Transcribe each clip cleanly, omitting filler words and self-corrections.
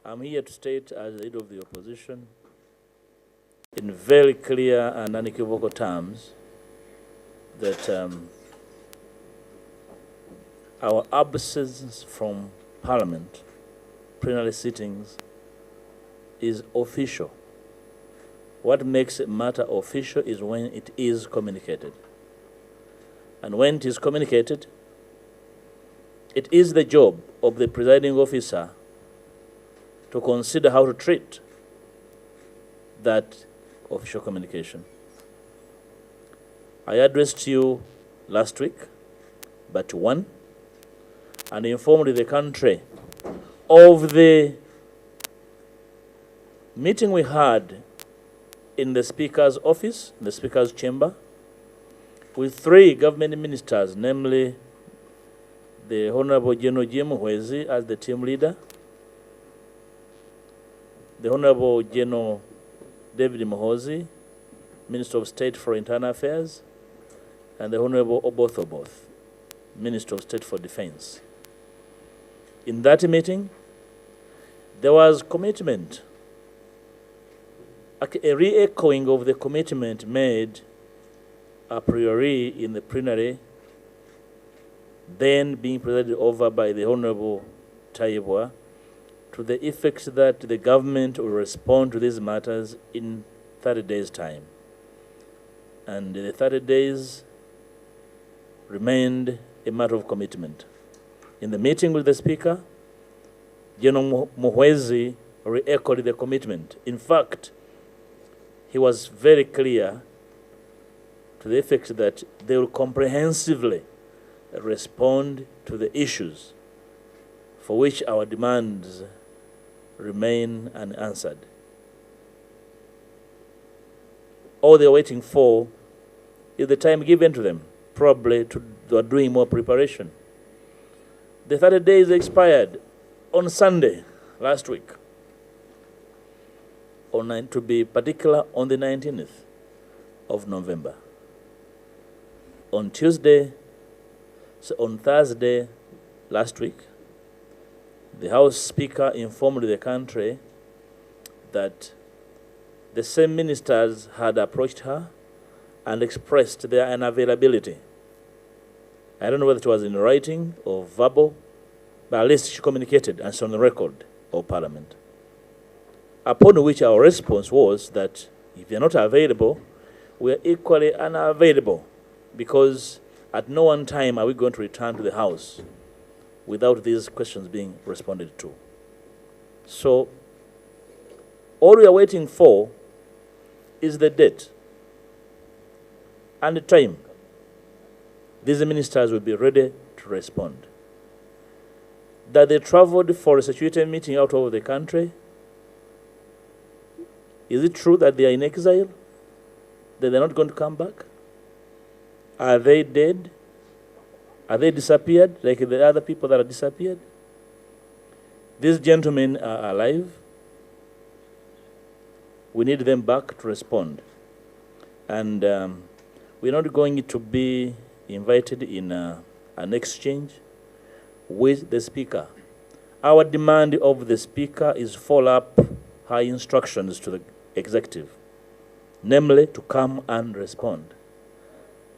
I'm here to state as the leader of the opposition in very clear and unequivocal terms that our absence from Parliament, plenary sittings, is official. What makes a matter official is when it is communicated. And when it is communicated, it is the job of the presiding officer to consider how to treat that official communication. I addressed you last week, but one, and informed the country of the meeting we had in the Speaker's office, in the Speaker's chamber, with 3 government ministers, namely the Honorable General Jim Huezi as the team leader, the Honorable General David Mohozi, Minister of State for Internal Affairs, and the Honorable Oboth Oboth, Minister of State for Defense. In that meeting, there was commitment, a re-echoing of the commitment made a priori in the plenary, then being presided over by the Honorable Taibwa, to the effect that the government will respond to these matters in 30 days' time. And the 30 days remained a matter of commitment. In the meeting with the Speaker, General Muhwezi re-echoed the commitment. In fact, he was very clear to the effect that they will comprehensively respond to the issues for which our demands remain unanswered. All they're waiting for is the time given to them, probably they are doing more preparation. The 30 days expired on Sunday last week, to be particular, on the 19th of November. On Thursday last week, the House Speaker informed the country that the same ministers had approached her and expressed their unavailability. I don't know whether it was in writing or verbal, but at least she communicated, and it's on the record of Parliament. Upon which our response was that if they're not available, we are equally unavailable, because at no one time are we going to return to the House without these questions being responded to. So, all we are waiting for is the date and the time these ministers will be ready to respond. That they traveled for a security meeting out of the country. Is it true that they are in exile? That they're not going to come back? Are they dead? Are they disappeared, like the other people that are disappeared? These gentlemen are alive. We need them back to respond. And we're not going to be invited in an exchange with the Speaker. Our demand of the Speaker is follow up her instructions to the executive, namely to come and respond.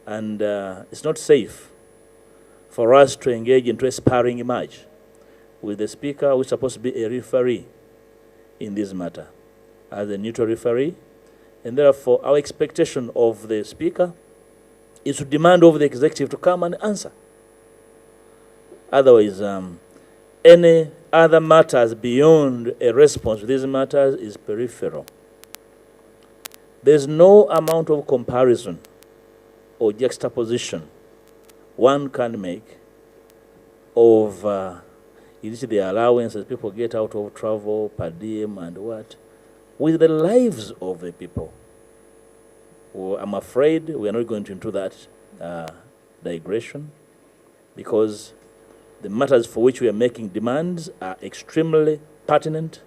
And it's not safe for us to engage into a sparring match with the Speaker, who is supposed to be a referee in this matter, as a neutral referee. And therefore, our expectation of the Speaker is to demand of the executive to come and answer. Otherwise, any other matters beyond a response to these matters is peripheral. There's no amount of comparison or juxtaposition one can make of the allowances people get out of travel, per diem, and what, with the lives of the people. Well, I'm afraid we are not going into that digression, because the matters for which we are making demands are extremely pertinent.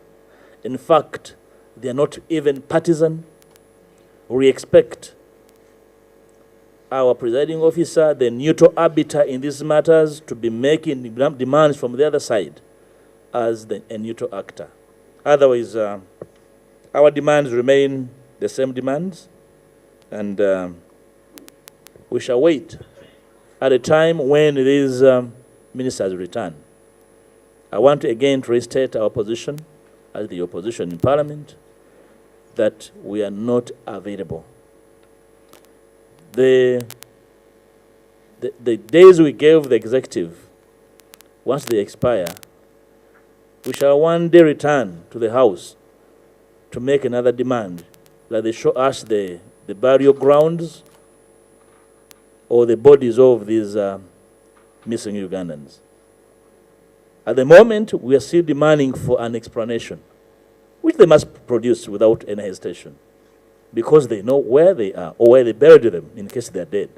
In fact, they are not even partisan. We expect our presiding officer, the neutral arbiter in these matters, to be making demands from the other side as a neutral actor. Otherwise, our demands remain the same demands, and we shall wait at a time when these ministers return. I want again to restate our position as the opposition in Parliament that we are not available. The days we gave the executive, once they expire, we shall one day return to the House to make another demand, that they show us the burial grounds or the bodies of these missing Ugandans. At the moment, we are still demanding for an explanation, which they must produce without any hesitation, because they know where they are or where they buried them in case they are dead.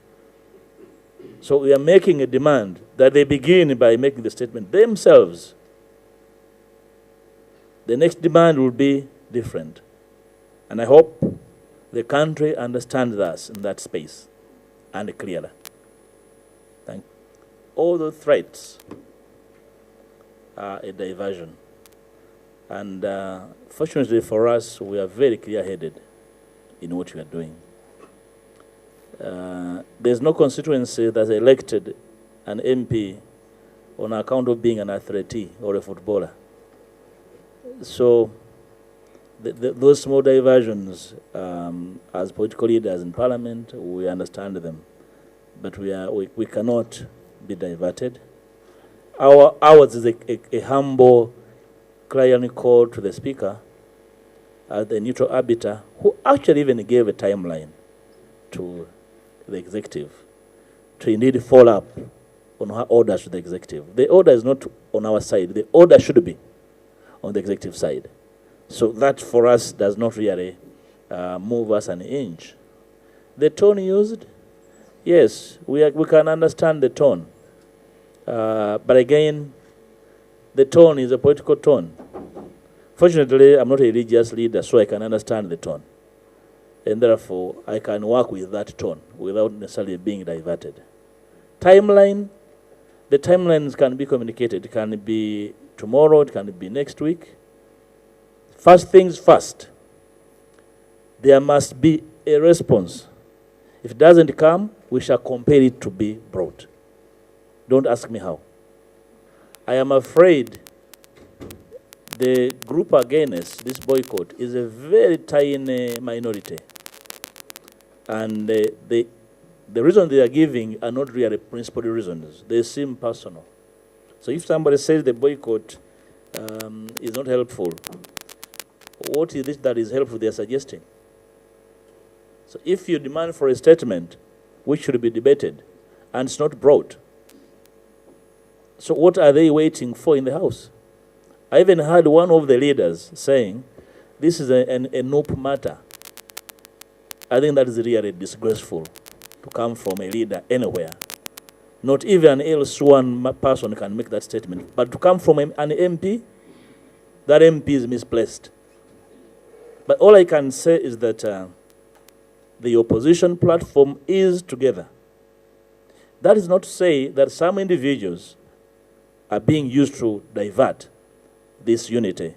So we are making a demand that they begin by making the statement themselves. The next demand will be different. And I hope the country understands us in that space and clearly. Thank you. All the threats are a diversion. And fortunately for us, we are very clear-headed in what we are doing. There's no constituency that elected an MP on account of being an athlete or a footballer. So those small diversions, as political leaders in Parliament, we understand them. But we cannot be diverted. Ours is a humble clarion call to the Speaker as the neutral arbiter, who actually even gave a timeline to the executive to indeed follow up on her orders to the executive. The order is not on our side. The order should be on the executive side. So that for us does not really move us an inch. The tone used, yes, we can understand the tone. But again, the tone is a political tone. Fortunately, I'm not a religious leader, so I can understand the tone. And therefore, I can work with that tone without necessarily being diverted. Timeline, the timelines can be communicated. It can be tomorrow, it can be next week. First things first, there must be a response. If it doesn't come, we shall compel it to be brought. Don't ask me how. I am afraid the group against this boycott is a very tiny minority. And the reasons they are giving are not really principal reasons. They seem personal. So if somebody says the boycott is not helpful, what is it that is helpful they are suggesting? So if you demand for a statement which should be debated and it's not brought, so what are they waiting for in the House? I even heard one of the leaders saying, this is a NOP matter. I think that is really disgraceful to come from a leader anywhere. Not even else one person can make that statement. But to come from an MP, that MP is misplaced. But all I can say is that the opposition platform is together. That is not to say that some individuals are being used to divert this unity.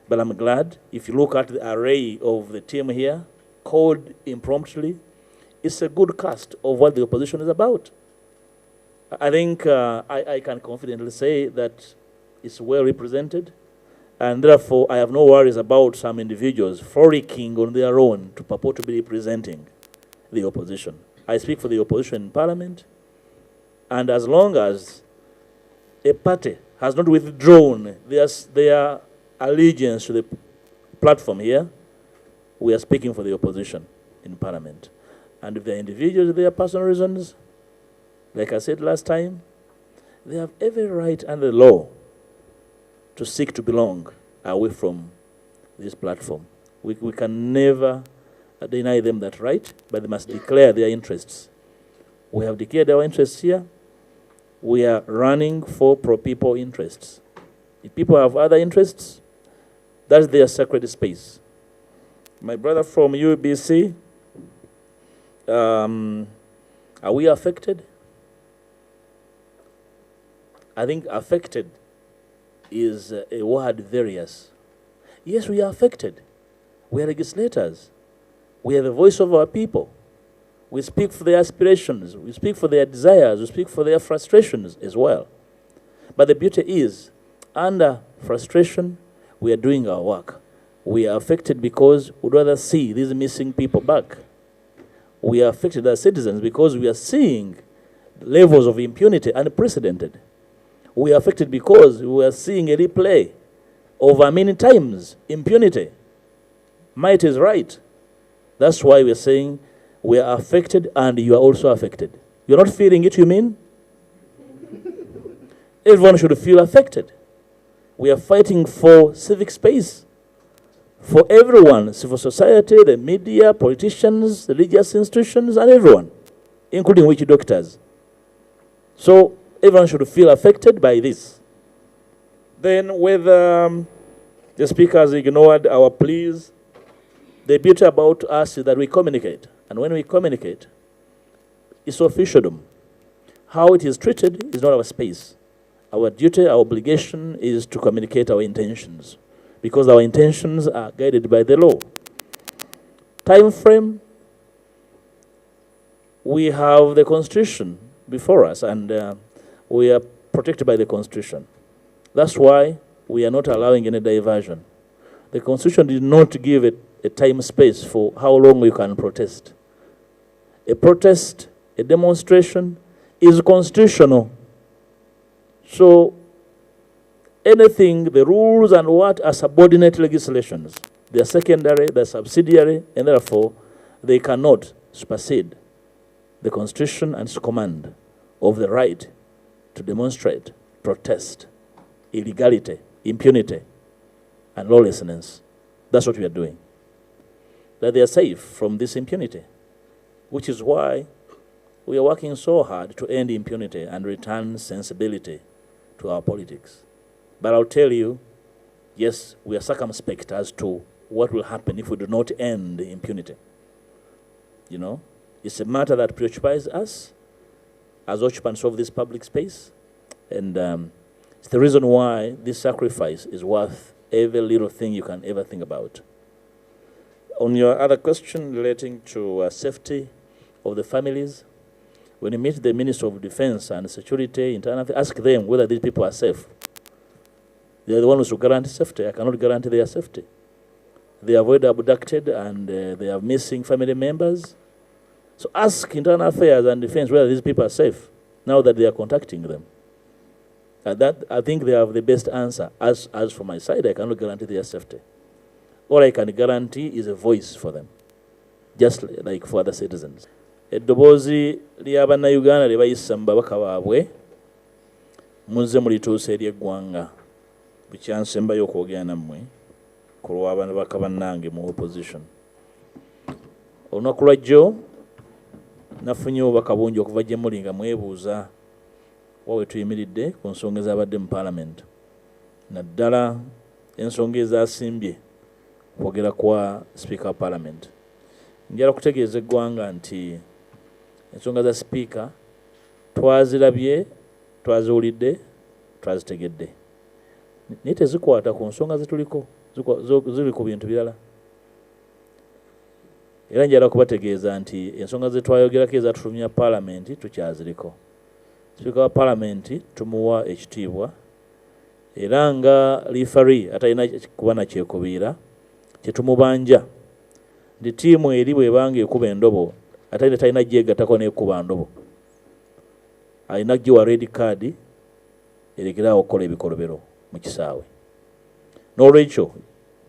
But I'm glad, if you look at the array of the team here, called impromptu, it's a good cast of what the opposition is about. I think I can confidently say that it's well represented, and therefore I have no worries about some individuals frolicking on their own to purport to be representing the opposition. I speak for the opposition in Parliament, and as long as a party has not withdrawn their allegiance to the platform here, we are speaking for the opposition in Parliament. And if there are individuals with their personal reasons, like I said last time, they have every right under the law to seek to belong away from this platform. We can never deny them that right, but they must declare their interests. We have declared our interests here. We are running for pro-people interests. If people have other interests, that's their sacred space. My brother from UBC, are we affected? I think affected is a word various. Yes, we are affected. We are legislators. We are the voice of our people. We speak for their aspirations. We speak for their desires. We speak for their frustrations as well. But the beauty is, under frustration, we are doing our work. We are affected because we'd rather see these missing people back. We are affected as citizens because we are seeing levels of impunity unprecedented. We are affected because we are seeing a replay over many times impunity. Might is right. That's why we're saying we are affected and you are also affected. You're not feeling it, you mean? Everyone should feel affected. We are fighting for civic space. For everyone, civil society, the media, politicians, religious institutions, and everyone, including witch doctors. So everyone should feel affected by this. Then whether the speaker has ignored our pleas, the beauty about us is that we communicate. And when we communicate, it's officialdom. How it is treated is not our space. Our duty, our obligation is to communicate our intentions, because our intentions are guided by the law. Time frame, we have the Constitution before us, and we are protected by the Constitution. That's why we are not allowing any diversion. The Constitution did not give a time space for how long we can protest. A protest, a demonstration is constitutional. So anything, the rules and what are subordinate legislations. They are secondary, they are subsidiary, and therefore they cannot supersede the Constitution and its command of the right to demonstrate, protest, illegality, impunity, and lawlessness. That's what we are doing. That they are safe from this impunity, which is why we are working so hard to end impunity and return sensibility to our politics. But I'll tell you, yes, we are circumspect as to what will happen if we do not end impunity. You know, it's a matter that preoccupies us as occupants of this public space, and it's the reason why this sacrifice is worth every little thing you can ever think about. On your other question relating to safety of the families, when you meet the Minister of Defense and Security, Internal, ask them whether these people are safe. They are the ones who guarantee safety. I cannot guarantee their safety. They avoid abducted and they are missing family members. So ask Internal Affairs and Defense whether these people are safe now that they are contacting them. That, I think they have the best answer. As for my side, I cannot guarantee their safety. All I can guarantee is a voice for them, just like for other citizens. Eddoboozi ly'Abannayuganda lye bayisa mu babaka baabwe muzze mulituusa eri eggwanga. Bukyansembayo okwogera nammwe ku lw'ababaka bannange mu opposition. Olunaku lwajjo nafunye obubaka bungi okuva gye muli nga mwebuuza wa we tuyimiridde ku nsonga ezabadde mu Parliament. Naddala ensonga ezasimbye kwogera kwa Speaker wa Parliament. Njala kutegeeza eggwanga nti ensonga za Speaker twazirabye, twaziwulidde, twazitegedde. Naye tezikwata ku nsonga zetuliko, ziri ku bintu birala. Era njala kubategeeza nti ensonga ze twayogerako ezatulumya Parliament tukyaziriko. Speaker wa Parliament tumuwa ekitiibwa, era nga lifari atalina kuba na kyekubiira kyetumubanja nti ttiimu eri bwebanga ekuba endobo ate talina gyegattako n'ekuba ndobo, alina giwa red card erekerawo okukola ebikolobero mu kisaawe. N'olwekyo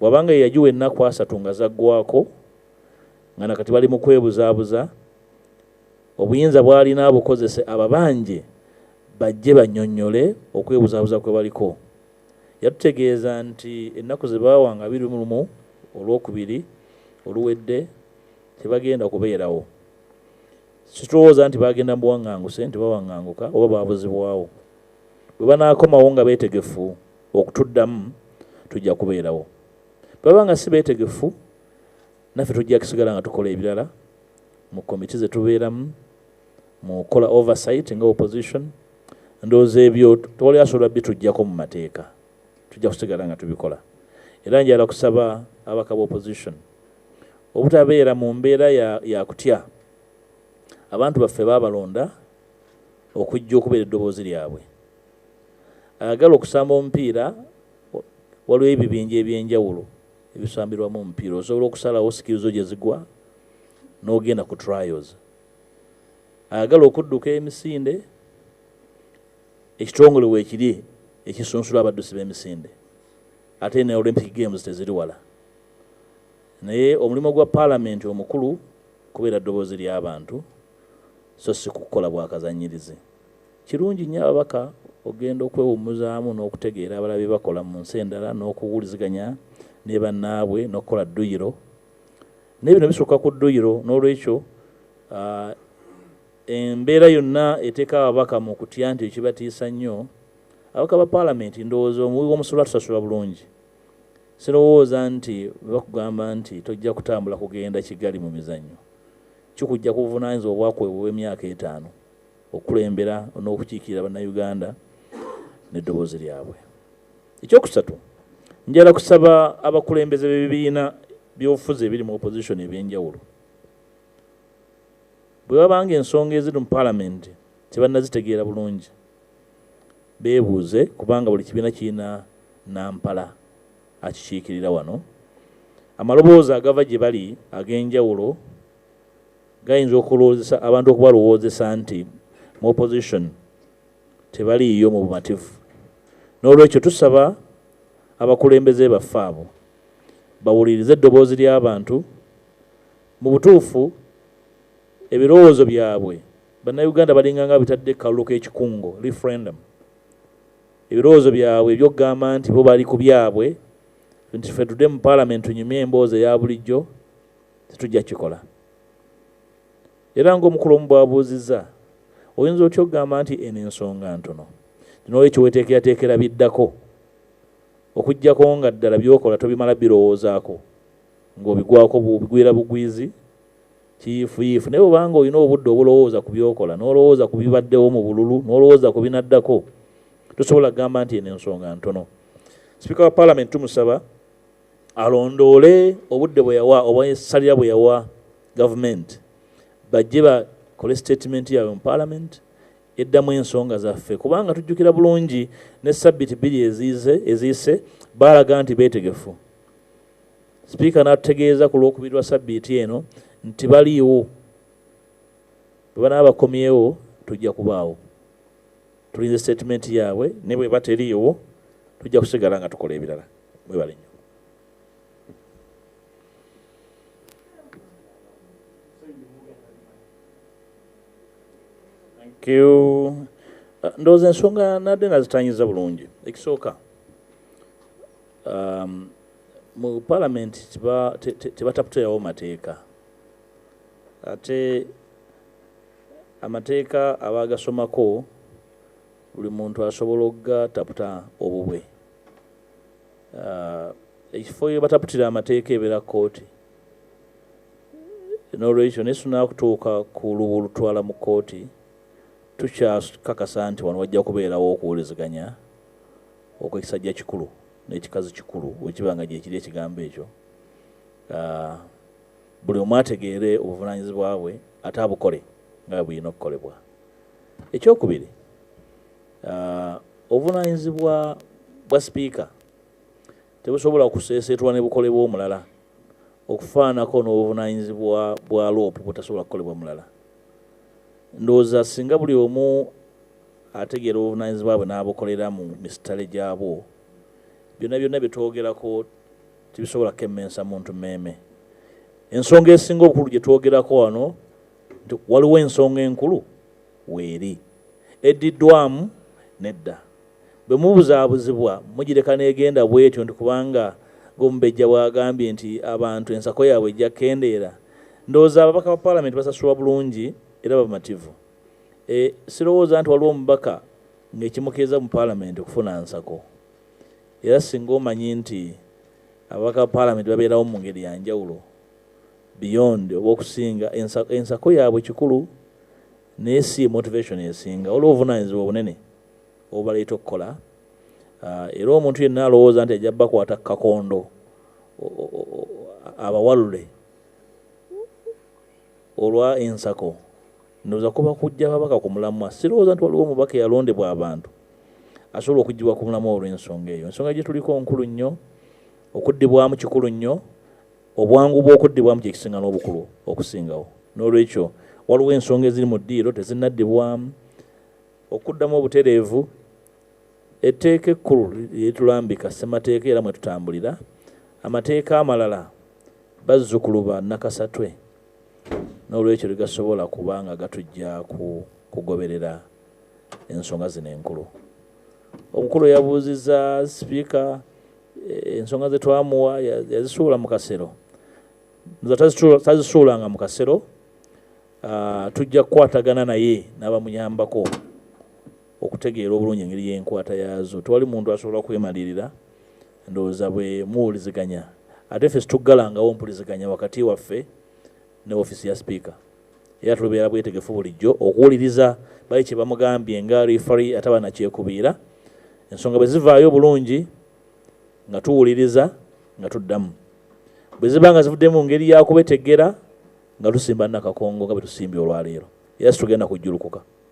bw'abanga yagiwa ennaku 3 nga zaggwako nga nakati bali mu kwebuzaabuza, obuyinza bw'alina abukozese ababanje bajje bannyonnyole okwebuzaabuza kwe baliko. Yatutegeeza nti ennaku ze baawanga 21 olwokubiri oluwedde tebagenda kubeerawo. Situlowooza nti bagenda muwaŋŋanguse nti bawaŋŋanguka oba baabuzibwawo. Bwe banaakomawo nga beetegefu okutuddamu tujja kubeerawo. Bwe baba nga si beetegefu naffe tujja kusigala nga tukola ebirala mu komiti ze tubeeramu, mu kola oversight nga opposition. Ndowooza ebyo tewali asobola bitujjako mu mateeka, tujja kusigala nga tubikola. era njala kusaba abaka opposition obutabeera mu mbeera ya kutya abantu baffe babalonda okujja okubeera eddoboozi lyabwe. Ayagala okusamba omupiira waliwo ebibinja ebyenjawulo ebisambirwamu omupiira. Osobola okusalawo sikirizo gye zigwa n'ogenda ku trials. Ayagala okudduka emisinde, ekitongole weekiri ekisunsula abaddusi b'emisinde, ate ne Olympic Games teziri wala. Naye omulimu gwa Parliament omukulu kubeera ddoboozi ly'abantu so si kukola bwakazanyirizi. Kirungi nnyo ababaka ogenda okwewummuzaamu n'okutegeera abalala bye bakola mu nsi endala n'okuwuliziganya ne bannaabwe n'okukola dduyiro. Naye bino bisukka ku dduyiro, n'olwekyo embeera yonna eteeka ababaka mu kutya nti ekibatiisa nnyo. Ababaka ba Parliament ndowooza omuwi w'omusolo tusasula bulungi. Sirowooza nti bakugamba nti tojja kutambula kugenda Kigali mu mizannyo. Kikujja kuvunaanyizibwa obwakwebwa bw'emyaka 5 okulembera n'okukiikirira bannayuganda n'eddoboozi lyabwe. Ekyokusatu, njala kusaba abakulembeze b'ebibiina by'obufuzi ebiri mu opposition ebyenjawulo, bwe babanga ensonga eziri mu Parliament tebannazitegeera bulungi, beebuuze, kubanga buli kibiina kirina nampala akikiikirira wano. Amaloboozi agava gye bali ag'enjawulo gayinza okulowoozesa abantu okubalowoozesa nti mu opposition tebaliiyo mu bumativu. N'olwekyo tusaba abakulembeze baffe abo bawulirize eddoboozi ly'abantu. Mu butuufu ebirowoozo byabwe bannayuganda balinganga bitadde kalulu k'ekikungo, referendum. Ebirowoozo byabwe ebyokugamba nti bo bali ku byabwe nti ffe tudde mu Parliament tunyumye emboozi eya bulijjo tetujja kikola. Era ng'omukulu omu bw'abuuzizza, oyinza otya okugamba nti eno ensonga ntono, n'olwekyo weeteekerateekera biddako okuggyako nga ddala by'okola tobimala birowoozaako ng'obigwako bigwira bugwizi kiyiifuyiifu. Naye obanga olina obudde obulowooza ku by'okola, n'olowooza ku bibaddewo mu bululu, n'olowooza ku binaddako, tosobola kugamba nti eno ensonga ntono. Sipiika wa Parliament tumusaba alondoole obudde bwe yawa oba essalira bwe yawa gavumenti, bajje bakole statement yaabwe mu Parliament eddamu ensonga zaffe, kubanga tujjukira bulungi ne sabbiti 2 eziyise baalaga nti beetegefu. Sipiika n'atutegeeza ku lwokubiri lwa sabbiiti eno nti baliiwo, bwe banaaba bakomyewo tujja kubaawo. Tulinze statement yaabwe, ne bwe bateriiwo tujja kusigala nga tukola ebirala. Mwebale nnyo. Ndowooza ensonga nadde nazitanyiza bulungi. Ekisooka, mu Parliament tebataputirawo mateeka, ate amateeka abagasomako buli muntu asobola okugataputa obubwe. Ekifo ye bataputira amateeka ebeera kooti, n'olwekyo nesuna kutuuka ku lubu lutwala mu kooti tukyakakasa nti wano wajja kubeerawo okuwuliziganya okw'ekisajja kikulu n'ekikazi kikulu wekibanga gyekiri ekigambo ekyo. Buli omu ategeere obuvunaanyizibwa bwe ate abukole nga bwirina okukolebwa. Ekyokubiri, obuvunaanyizibwa bwa sipiika tebusobola kuseeseetwa ne bukolebwa omulala okufaanako n'obuvunaanyizibwa bwa LOP butasobola kukolebwa mulala. Ndowooza singa buli omu ategeera obuvunaanyizibwa bwe n'abukolera mu misitale gyabwo, byonna byonna byetwogerako tibisobola kukemmensa muntu mmeeme. Ensonga esinga obukulu gye twogerako wano nti waliwo ensonga enkulu weeri eddiddwamu nedda. Bwe mubuzaabuzibwa mugireka n'egenda bw'etyo nti kubanga ng'omumbejja bw'agambye nti abantu ensako yaabwe ejja kendeera. Ndowooza ababaka ba Parliament basasulwa bulungi era bamativu. Sirowooza nti waliwo omubaka ng'ekimukeeza mu Parliament okufuna nsako. Era singa omanyi nti ababaka ba Parliament babeerawo mu ngeri ya njawulo beyond oba okusinga, ensako yaabwe kikulu naye si motivation esinga. Waliwo obuvunaanyizibwa obunene obubaleeta okukola. Era omuntu yenna alowooza nti ajja bakwata kakondo abawalule olwa ensako ndowooza kuba kujja babaka ku mulamwa. Sirowooza nti waliwo omubaka yalondebwa abantu asobola okuggyibwa ku mulamwa olw'ensonga eyo. Ensonga gye tuliko nkulu nnyo, okuddibwamu kikulu nnyo, obwangu bw'okuddibwamu kye kisinga n'obukulu okusingawo. N'olwekyo waliwo ensonga eziri mu ddiiro tezinnaddibwamu. Okuddamu obutereevu, etteeka ekkulu lyetulambika ssemateeka era mwe tutambulira. Amateeka amalala bazzukulu ba nakasatwe, n'olwekyo tegasobola kuba nga gatujja kugoberera ensonga zino enkulu. Omukulu yabuuzizza sipiika ensonga ze twamuwa yazisuula mu kasero. Tazisuulanga mu kasero, tujja kukwatagana naye n'abamuyambako okutegeera obulungi engeri y'enkwata yaazo. Tewali muntu asobola kwemalirira ndowooza bwe muwuliziganya. Ate ffe situggalangawo mpuliziganya wakati waffe ne ofiisi ya sipiika. Era tubeera bwetegefu bulijjo okuwuliriza bali kye bamugambye nga referee ataba nakyekubiira. Ensonga bwe zivaayo bulungi nga tuwuliriza nga tuddamu. Bwe ziba nga zivudde mu ngeri ya kubetegera nga tusimba nakakongo nga bwe tusimbye olwaleero. Era situgenda kujjulukuka.